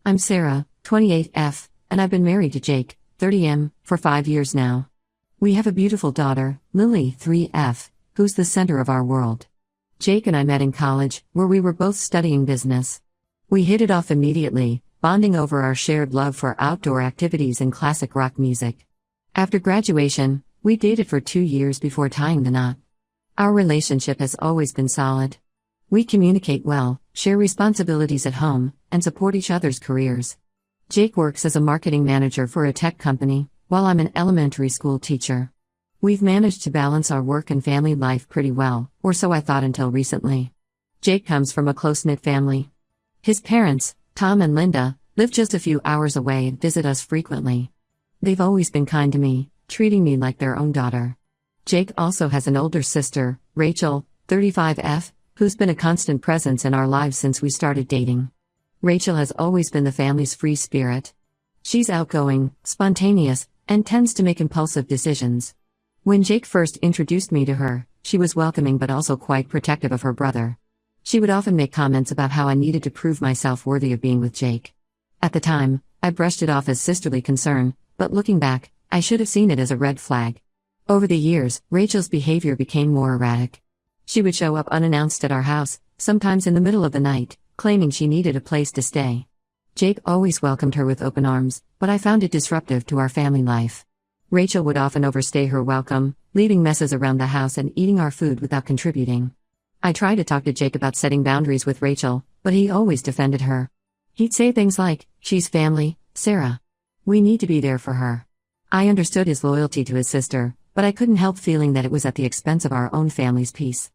I'm Sarah, 28F, and I've been married to Jake, 30M, for 5 years now. We have a beautiful daughter, Lily, 3F, who's the center of our world. Jake and I met in college, where we were both studying business. We hit it off immediately, bonding over our shared love for outdoor activities and classic rock music. After graduation, we dated for 2 years before tying the knot. Our relationship has always been solid. We communicate well, share responsibilities at home, and support each other's careers. Jake works as a marketing manager for a tech company, while I'm an elementary school teacher. We've managed to balance our work and family life pretty well, or so I thought until recently. Jake comes from a close-knit family. His parents, Tom and Linda, live just a few hours away and visit us frequently. They've always been kind to me, treating me like their own daughter. Jake also has an older sister, Rachel, 35F, who's been a constant presence in our lives since we started dating. Rachel has always been the family's free spirit. She's outgoing, spontaneous, and tends to make impulsive decisions. When Jake first introduced me to her, she was welcoming but also quite protective of her brother. She would often make comments about how I needed to prove myself worthy of being with Jake. At the time, I brushed it off as sisterly concern, but looking back, I should have seen it as a red flag. Over the years, Rachel's behavior became more erratic. She would show up unannounced at our house, sometimes in the middle of the night, claiming she needed a place to stay. Jake always welcomed her with open arms, but I found it disruptive to our family life. Rachel would often overstay her welcome, leaving messes around the house and eating our food without contributing. I tried to talk to Jake about setting boundaries with Rachel, but he always defended her. He'd say things like, "She's family, Sarah. We need to be there for her." I understood his loyalty to his sister, but I couldn't help feeling that it was at the expense of our own family's peace.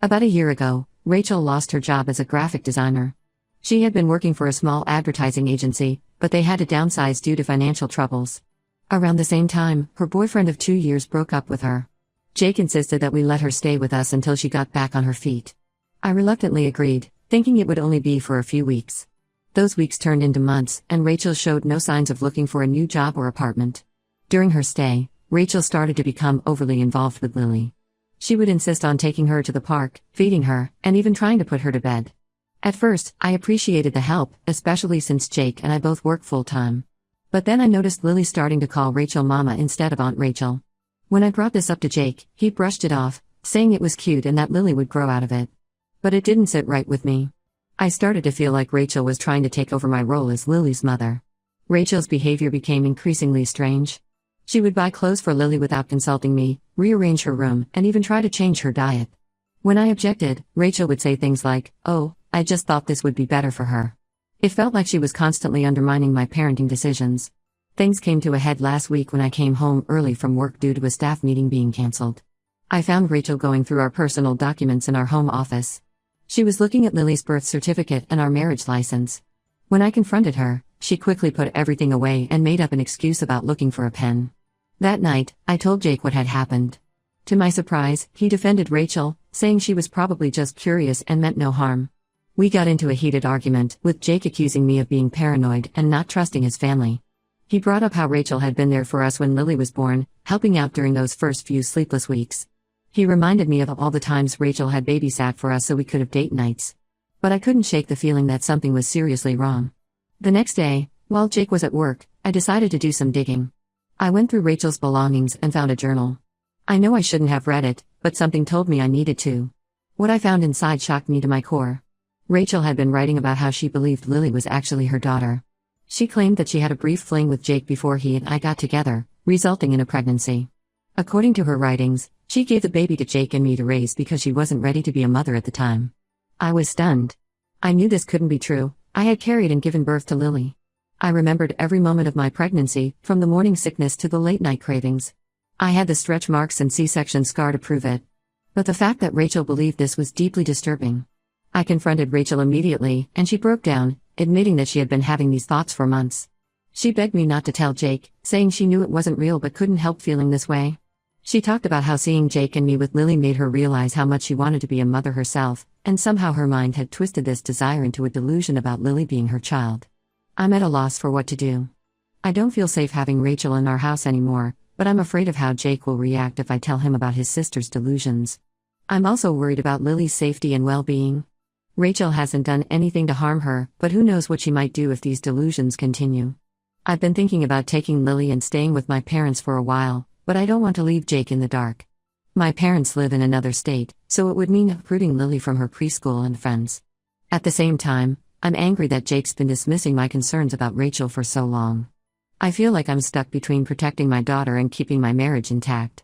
About a year ago, Rachel lost her job as a graphic designer. She had been working for a small advertising agency, but they had to downsize due to financial troubles. Around the same time, her boyfriend of 2 years broke up with her. Jake insisted that we let her stay with us until she got back on her feet. I reluctantly agreed, thinking it would only be for a few weeks. Those weeks turned into months, and Rachel showed no signs of looking for a new job or apartment. During her stay, Rachel started to become overly involved with Lily. She would insist on taking her to the park, feeding her, and even trying to put her to bed. At first, I appreciated the help, especially since Jake and I both work full-time. But then I noticed Lily starting to call Rachel Mama instead of Aunt Rachel. When I brought this up to Jake, he brushed it off, saying it was cute and that Lily would grow out of it. But it didn't sit right with me. I started to feel like Rachel was trying to take over my role as Lily's mother. Rachel's behavior became increasingly strange. She would buy clothes for Lily without consulting me, rearrange her room, and even try to change her diet. When I objected, Rachel would say things like, "Oh, I just thought this would be better for her." It felt like she was constantly undermining my parenting decisions. Things came to a head last week when I came home early from work due to a staff meeting being canceled. I found Rachel going through our personal documents in our home office. She was looking at Lily's birth certificate and our marriage license. When I confronted her, she quickly put everything away and made up an excuse about looking for a pen. That night, I told Jake what had happened. To my surprise, he defended Rachel, saying she was probably just curious and meant no harm. We got into a heated argument, with Jake accusing me of being paranoid and not trusting his family. He brought up how Rachel had been there for us when Lily was born, helping out during those first few sleepless weeks. He reminded me of all the times Rachel had babysat for us so we could have date nights. But I couldn't shake the feeling that something was seriously wrong. The next day, while Jake was at work, I decided to do some digging. I went through Rachel's belongings and found a journal. I know I shouldn't have read it, but something told me I needed to. What I found inside shocked me to my core. Rachel had been writing about how she believed Lily was actually her daughter. She claimed that she had a brief fling with Jake before he and I got together, resulting in a pregnancy. According to her writings, she gave the baby to Jake and me to raise because she wasn't ready to be a mother at the time. I was stunned. I knew this couldn't be true. I had carried and given birth to Lily. I remembered every moment of my pregnancy, from the morning sickness to the late-night cravings. I had the stretch marks and C-section scar to prove it. But the fact that Rachel believed this was deeply disturbing. I confronted Rachel immediately, and she broke down, admitting that she had been having these thoughts for months. She begged me not to tell Jake, saying she knew it wasn't real but couldn't help feeling this way. She talked about how seeing Jake and me with Lily made her realize how much she wanted to be a mother herself, and somehow her mind had twisted this desire into a delusion about Lily being her child. I'm at a loss for what to do. I don't feel safe having Rachel in our house anymore, but I'm afraid of how Jake will react if I tell him about his sister's delusions. I'm also worried about Lily's safety and well-being. Rachel hasn't done anything to harm her, but who knows what she might do if these delusions continue. I've been thinking about taking Lily and staying with my parents for a while, but I don't want to leave Jake in the dark. My parents live in another state, so it would mean uprooting Lily from her preschool and friends. At the same time, I'm angry that Jake's been dismissing my concerns about Rachel for so long. I feel like I'm stuck between protecting my daughter and keeping my marriage intact.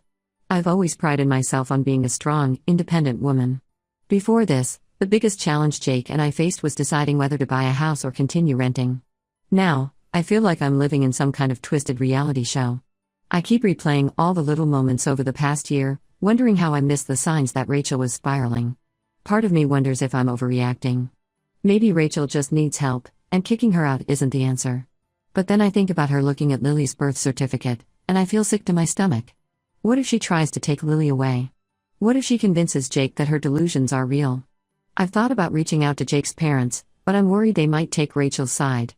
I've always prided myself on being a strong, independent woman. Before this, the biggest challenge Jake and I faced was deciding whether to buy a house or continue renting. Now, I feel like I'm living in some kind of twisted reality show. I keep replaying all the little moments over the past year, wondering how I missed the signs that Rachel was spiraling. Part of me wonders if I'm overreacting. Maybe Rachel just needs help, and kicking her out isn't the answer. But then I think about her looking at Lily's birth certificate, and I feel sick to my stomach. What if she tries to take Lily away? What if she convinces Jake that her delusions are real? I've thought about reaching out to Jake's parents, but I'm worried they might take Rachel's side.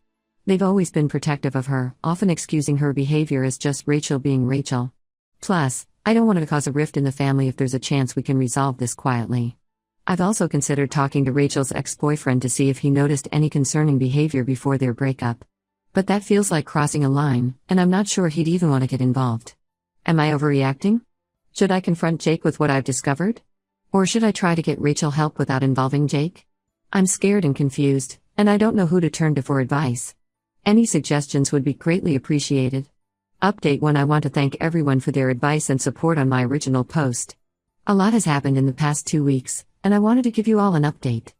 They've always been protective of her, often excusing her behavior as just Rachel being Rachel. Plus, I don't want to cause a rift in the family if there's a chance we can resolve this quietly. I've also considered talking to Rachel's ex-boyfriend to see if he noticed any concerning behavior before their breakup. But that feels like crossing a line, and I'm not sure he'd even want to get involved. Am I overreacting? Should I confront Jake with what I've discovered? Or should I try to get Rachel help without involving Jake? I'm scared and confused, and I don't know who to turn to for advice. Any suggestions would be greatly appreciated. Update 1: I want to thank everyone for their advice and support on my original post. A lot has happened in the past 2 weeks, and I wanted to give you all an update.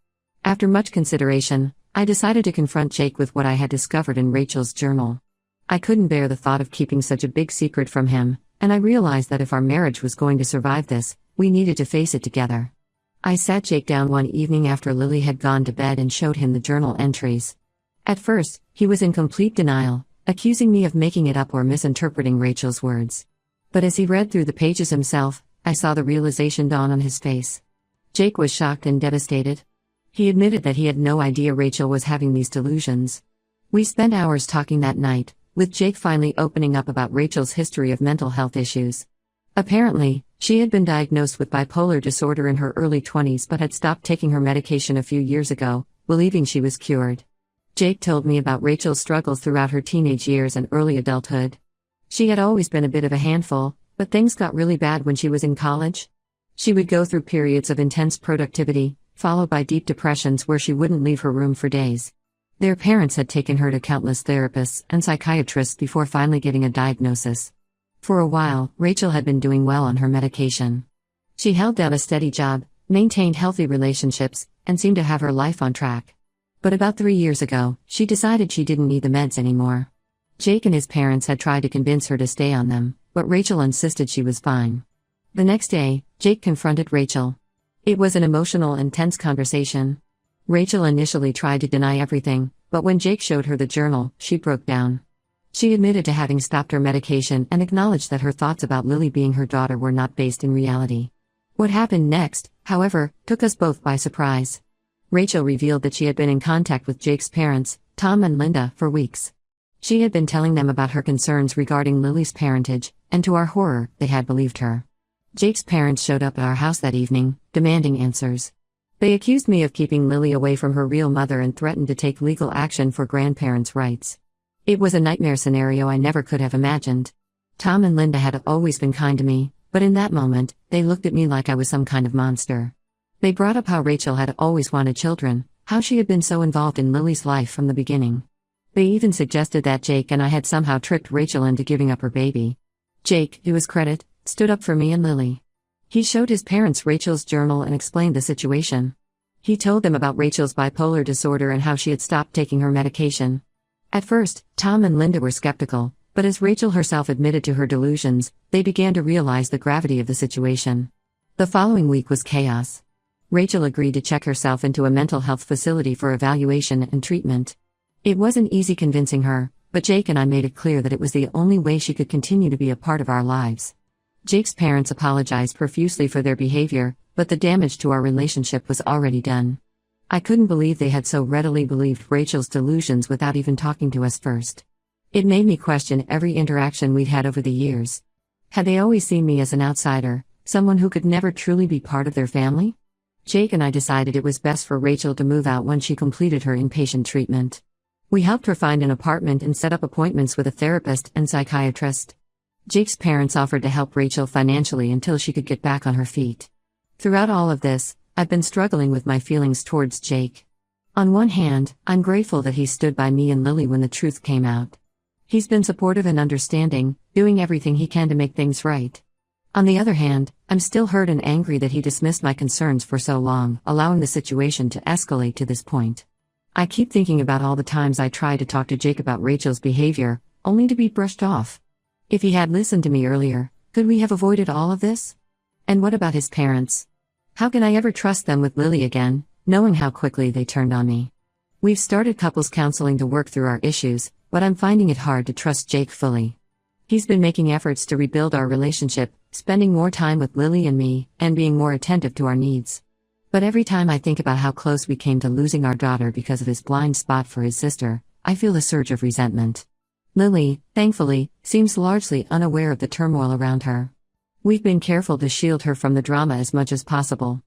After much consideration, I decided to confront Jake with what I had discovered in Rachel's journal. I couldn't bear the thought of keeping such a big secret from him, and I realized that if our marriage was going to survive this, we needed to face it together. I sat Jake down one evening after Lily had gone to bed and showed him the journal entries. At first, he was in complete denial, accusing me of making it up or misinterpreting Rachel's words. But as he read through the pages himself, I saw the realization dawn on his face. Jake was shocked and devastated. He admitted that he had no idea Rachel was having these delusions. We spent hours talking that night, with Jake finally opening up about Rachel's history of mental health issues. Apparently, she had been diagnosed with bipolar disorder in her early 20s but had stopped taking her medication a few years ago, believing she was cured. Jake told me about Rachel's struggles throughout her teenage years and early adulthood. She had always been a bit of a handful, but things got really bad when she was in college. She would go through periods of intense productivity, followed by deep depressions where she wouldn't leave her room for days. Their parents had taken her to countless therapists and psychiatrists before finally getting a diagnosis. For a while, Rachel had been doing well on her medication. She held down a steady job, maintained healthy relationships, and seemed to have her life on track. But about 3 years ago, she decided she didn't need the meds anymore. Jake and his parents had tried to convince her to stay on them, but Rachel insisted she was fine. The next day, Jake confronted Rachel. It was an emotional and tense conversation. Rachel initially tried to deny everything, but when Jake showed her the journal, she broke down. She admitted to having stopped her medication and acknowledged that her thoughts about Lily being her daughter were not based in reality. What happened next, however, took us both by surprise. Rachel revealed that she had been in contact with Jake's parents, Tom and Linda, for weeks. She had been telling them about her concerns regarding Lily's parentage, and to our horror, they had believed her. Jake's parents showed up at our house that evening, demanding answers. They accused me of keeping Lily away from her real mother and threatened to take legal action for grandparents' rights. It was a nightmare scenario I never could have imagined. Tom and Linda had always been kind to me, but in that moment, they looked at me like I was some kind of monster. They brought up how Rachel had always wanted children, how she had been so involved in Lily's life from the beginning. They even suggested that Jake and I had somehow tricked Rachel into giving up her baby. Jake, to his credit, stood up for me and Lily. He showed his parents Rachel's journal and explained the situation. He told them about Rachel's bipolar disorder and how she had stopped taking her medication. At first, Tom and Linda were skeptical, but as Rachel herself admitted to her delusions, they began to realize the gravity of the situation. The following week was chaos. Rachel agreed to check herself into a mental health facility for evaluation and treatment. It wasn't easy convincing her, but Jake and I made it clear that it was the only way she could continue to be a part of our lives. Jake's parents apologized profusely for their behavior, but the damage to our relationship was already done. I couldn't believe they had so readily believed Rachel's delusions without even talking to us first. It made me question every interaction we'd had over the years. Had they always seen me as an outsider, someone who could never truly be part of their family? Jake and I decided it was best for Rachel to move out when she completed her inpatient treatment. We helped her find an apartment and set up appointments with a therapist and psychiatrist. Jake's parents offered to help Rachel financially until she could get back on her feet. Throughout all of this, I've been struggling with my feelings towards Jake. On one hand, I'm grateful that he stood by me and Lily when the truth came out. He's been supportive and understanding, doing everything he can to make things right. On the other hand, I'm still hurt and angry that he dismissed my concerns for so long, allowing the situation to escalate to this point. I keep thinking about all the times I tried to talk to Jake about Rachel's behavior, only to be brushed off. If he had listened to me earlier, could we have avoided all of this? And what about his parents? How can I ever trust them with Lily again, knowing how quickly they turned on me? We've started couples counseling to work through our issues, but I'm finding it hard to trust Jake fully. He's been making efforts to rebuild our relationship, spending more time with Lily and me, and being more attentive to our needs. But every time I think about how close we came to losing our daughter because of his blind spot for his sister, I feel a surge of resentment. Lily, thankfully, seems largely unaware of the turmoil around her. We've been careful to shield her from the drama as much as possible.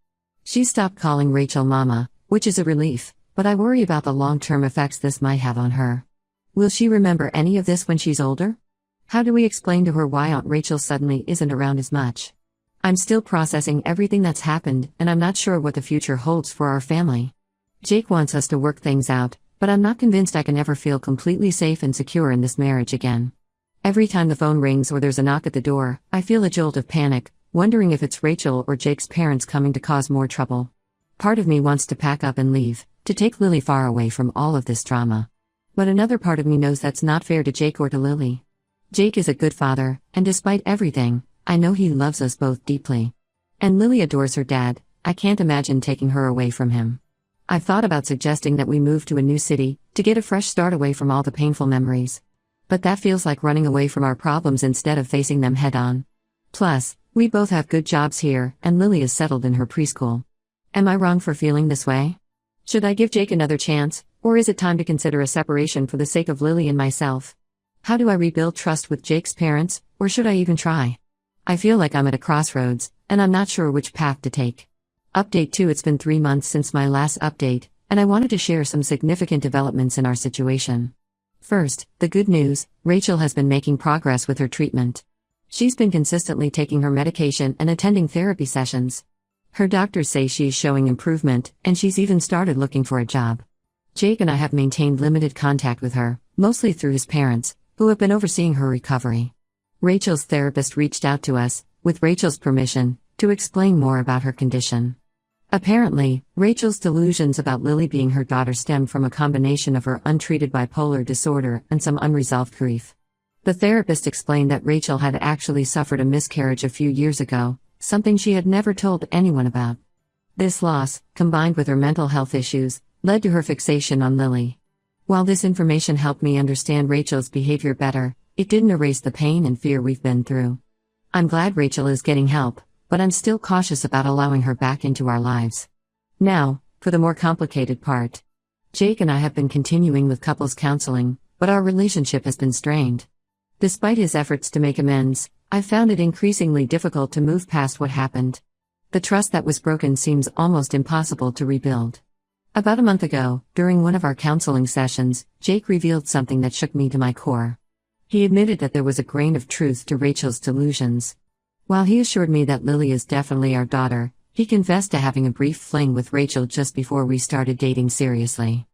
She stopped calling Rachel Mama, which is a relief, but I worry about the long-term effects this might have on her. Will she remember any of this when she's older? How do we explain to her why Aunt Rachel suddenly isn't around as much? I'm still processing everything that's happened, and I'm not sure what the future holds for our family. Jake wants us to work things out, but I'm not convinced I can ever feel completely safe and secure in this marriage again. Every time the phone rings or there's a knock at the door, I feel a jolt of panic, wondering if it's Rachel or Jake's parents coming to cause more trouble. Part of me wants to pack up and leave, to take Lily far away from all of this drama. But another part of me knows that's not fair to Jake or to Lily. Jake is a good father, and despite everything, I know he loves us both deeply. And Lily adores her dad. I can't imagine taking her away from him. I've thought about suggesting that we move to a new city, to get a fresh start away from all the painful memories. But that feels like running away from our problems instead of facing them head-on. Plus, we both have good jobs here, and Lily is settled in her preschool. Am I wrong for feeling this way? Should I give Jake another chance, or is it time to consider a separation for the sake of Lily and myself? How do I rebuild trust with Jake's parents, or should I even try? I feel like I'm at a crossroads, and I'm not sure which path to take. Update 2. It's been 3 months since my last update, and I wanted to share some significant developments in our situation. First, the good news: Rachel has been making progress with her treatment. She's been consistently taking her medication and attending therapy sessions. Her doctors say she's showing improvement, and she's even started looking for a job. Jake and I have maintained limited contact with her, mostly through his parents, who have been overseeing her recovery. Rachel's therapist reached out to us, with Rachel's permission, to explain more about her condition. Apparently, Rachel's delusions about Lily being her daughter stem from a combination of her untreated bipolar disorder and some unresolved grief. The therapist explained that Rachel had actually suffered a miscarriage a few years ago, something she had never told anyone about. This loss, combined with her mental health issues, led to her fixation on Lily. While this information helped me understand Rachel's behavior better, it didn't erase the pain and fear we've been through. I'm glad Rachel is getting help, but I'm still cautious about allowing her back into our lives. Now, for the more complicated part. Jake and I have been continuing with couples counseling, but our relationship has been strained. Despite his efforts to make amends, I've found it increasingly difficult to move past what happened. The trust that was broken seems almost impossible to rebuild. About a month ago, during one of our counseling sessions, Jake revealed something that shook me to my core. He admitted that there was a grain of truth to Rachel's delusions. While he assured me that Lily is definitely our daughter, he confessed to having a brief fling with Rachel just before we started dating seriously.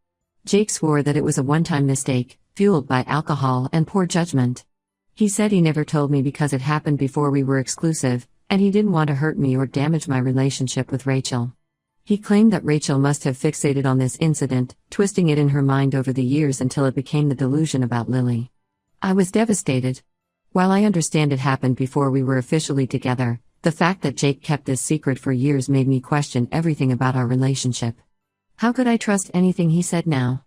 Jake swore that it was a one-time mistake, fueled by alcohol and poor judgment. He said he never told me because it happened before we were exclusive, and he didn't want to hurt me or damage my relationship with Rachel. He claimed that Rachel must have fixated on this incident, twisting it in her mind over the years until it became the delusion about Lily. I was devastated. While I understand it happened before we were officially together, the fact that Jake kept this secret for years made me question everything about our relationship. How could I trust anything he said now?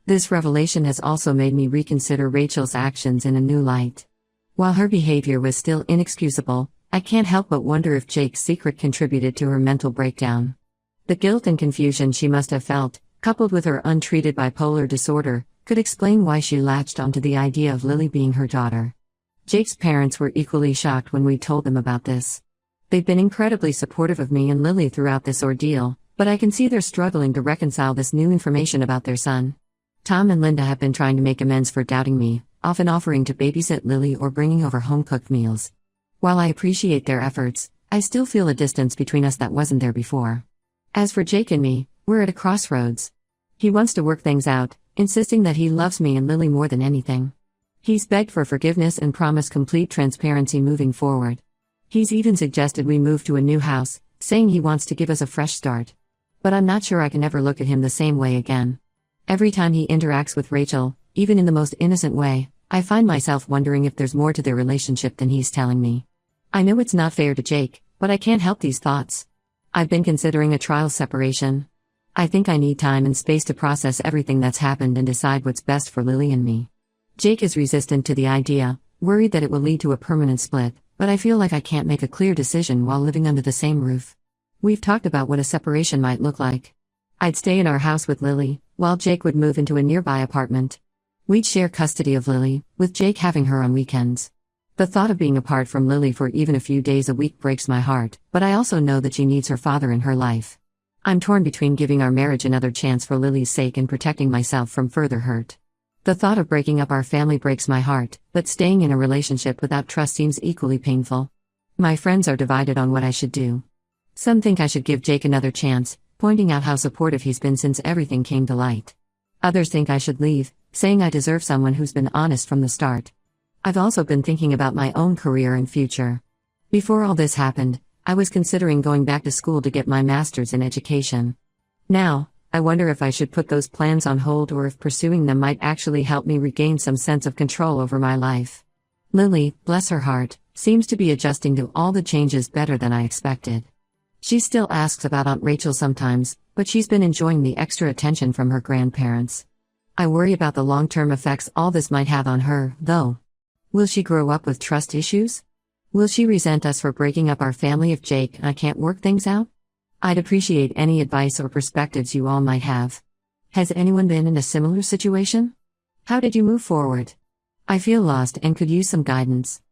This revelation has also made me reconsider Rachel's actions in a new light. While her behavior was still inexcusable, I can't help but wonder if Jake's secret contributed to her mental breakdown. The guilt and confusion she must have felt, coupled with her untreated bipolar disorder, could explain why she latched onto the idea of Lily being her daughter. Jake's parents were equally shocked when we told them about this. They've been incredibly supportive of me and Lily throughout this ordeal, But I can see they're struggling to reconcile this new information about their son. Tom and Linda have been trying to make amends for doubting me, often offering to babysit Lily or bringing over home-cooked meals. While I appreciate their efforts, I still feel a distance between us that wasn't there before. As for Jake and me, we're at a crossroads. He wants to work things out, insisting that he loves me and Lily more than anything. He's begged for forgiveness and promised complete transparency moving forward. He's even suggested we move to a new house, saying he wants to give us a fresh start. But I'm not sure I can ever look at him the same way again. Every time he interacts with Rachel, even in the most innocent way, I find myself wondering if there's more to their relationship than he's telling me. I know it's not fair to Jake, but I can't help these thoughts. I've been considering a trial separation. I think I need time and space to process everything that's happened and decide what's best for Lily and me. Jake is resistant to the idea, worried that it will lead to a permanent split, but I feel like I can't make a clear decision while living under the same roof. We've talked about what a separation might look like. I'd stay in our house with Lily, while Jake would move into a nearby apartment. We'd share custody of Lily, with Jake having her on weekends. The thought of being apart from Lily for even a few days a week breaks my heart, but I also know that she needs her father in her life. I'm torn between giving our marriage another chance for Lily's sake and protecting myself from further hurt. The thought of breaking up our family breaks my heart, but staying in a relationship without trust seems equally painful. My friends are divided on what I should do. Some think I should give Jake another chance, pointing out how supportive he's been since everything came to light. Others think I should leave, saying I deserve someone who's been honest from the start. I've also been thinking about my own career and future. Before all this happened, I was considering going back to school to get my master's in education. Now, I wonder if I should put those plans on hold or if pursuing them might actually help me regain some sense of control over my life. Lily, bless her heart, seems to be adjusting to all the changes better than I expected. She still asks about Aunt Rachel sometimes, but she's been enjoying the extra attention from her grandparents. I worry about the long-term effects all this might have on her, though. Will she grow up with trust issues? Will she resent us for breaking up our family if Jake and I can't work things out? I'd appreciate any advice or perspectives you all might have. Has anyone been in a similar situation? How did you move forward? I feel lost and could use some guidance.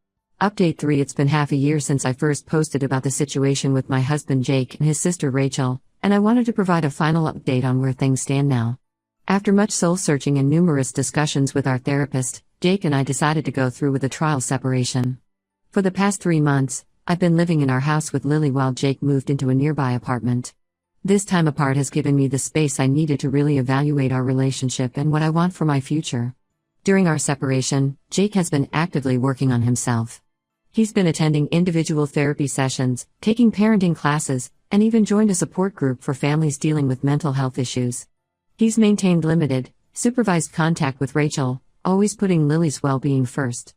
Update 3: It's been half a year since I first posted about the situation with my husband Jake and his sister Rachel, and I wanted to provide a final update on where things stand now. After much soul-searching and numerous discussions with our therapist, Jake and I decided to go through with a trial separation. For the past 3 months, I've been living in our house with Lily while Jake moved into a nearby apartment. This time apart has given me the space I needed to really evaluate our relationship and what I want for my future. During our separation, Jake has been actively working on himself. He's been attending individual therapy sessions, taking parenting classes, and even joined a support group for families dealing with mental health issues. He's maintained limited, supervised contact with Rachel, always putting Lily's well-being first.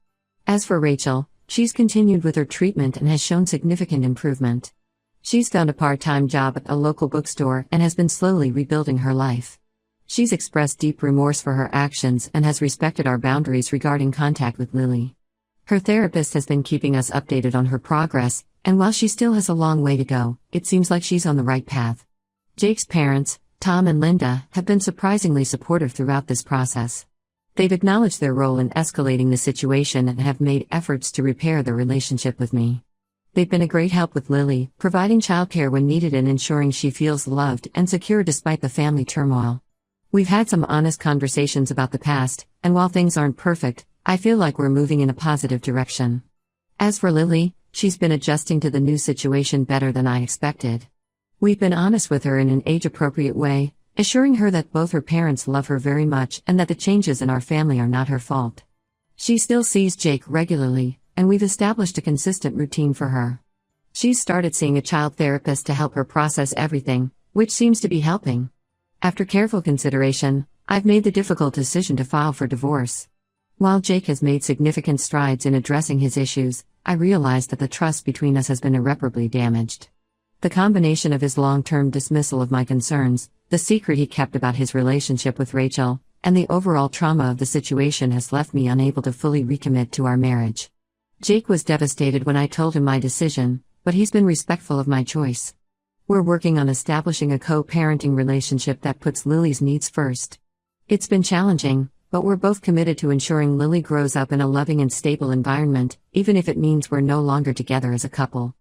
As for Rachel, she's continued with her treatment and has shown significant improvement. She's found a part-time job at a local bookstore and has been slowly rebuilding her life. She's expressed deep remorse for her actions and has respected our boundaries regarding contact with Lily. Her therapist has been keeping us updated on her progress, and while she still has a long way to go, it seems like she's on the right path. Jake's parents, Tom and Linda, have been surprisingly supportive throughout this process. They've acknowledged their role in escalating the situation and have made efforts to repair their relationship with me. They've been a great help with Lily, providing childcare when needed and ensuring she feels loved and secure despite the family turmoil. We've had some honest conversations about the past, and while things aren't perfect, I feel like we're moving in a positive direction. As for Lily, she's been adjusting to the new situation better than I expected. We've been honest with her in an age-appropriate way, assuring her that both her parents love her very much and that the changes in our family are not her fault. She still sees Jake regularly, and we've established a consistent routine for her. She's started seeing a child therapist to help her process everything, which seems to be helping. After careful consideration, I've made the difficult decision to file for divorce. While Jake has made significant strides in addressing his issues, I realize that the trust between us has been irreparably damaged. The combination of his long-term dismissal of my concerns, the secret he kept about his relationship with Rachel, and the overall trauma of the situation has left me unable to fully recommit to our marriage. Jake was devastated when I told him my decision, but he's been respectful of my choice. We're working on establishing a co-parenting relationship that puts Lily's needs first. It's been challenging, but we're both committed to ensuring Lily grows up in a loving and stable environment, even if it means we're no longer together as a couple.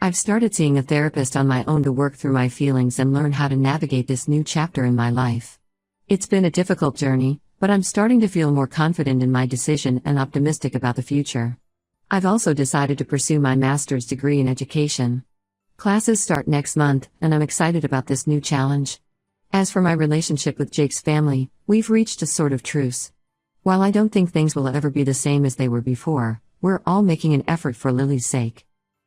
I've started seeing a therapist on my own to work through my feelings and learn how to navigate this new chapter in my life. It's been a difficult journey, but I'm starting to feel more confident in my decision and optimistic about the future. I've also decided to pursue my master's degree in education. Classes start next month, and I'm excited about this new challenge. As for my relationship with Jake's family, we've reached a sort of truce. While I don't think things will ever be the same as they were before, we're all making an effort for Lily's sake.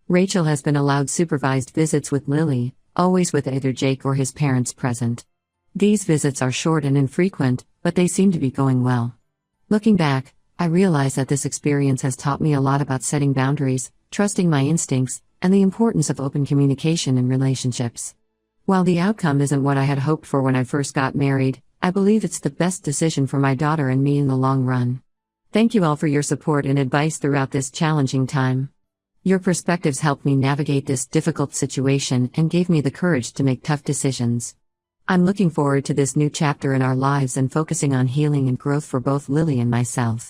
Rachel has been allowed supervised visits with Lily, always with either Jake or his parents present. These visits are short and infrequent, but they seem to be going well. Looking back, I realize that this experience has taught me a lot about setting boundaries, trusting my instincts, and the importance of open communication in relationships. While the outcome isn't what I had hoped for when I first got married, I believe it's the best decision for my daughter and me in the long run. Thank you all for your support and advice throughout this challenging time. Your perspectives helped me navigate this difficult situation and gave me the courage to make tough decisions. I'm looking forward to this new chapter in our lives and focusing on healing and growth for both Lily and myself.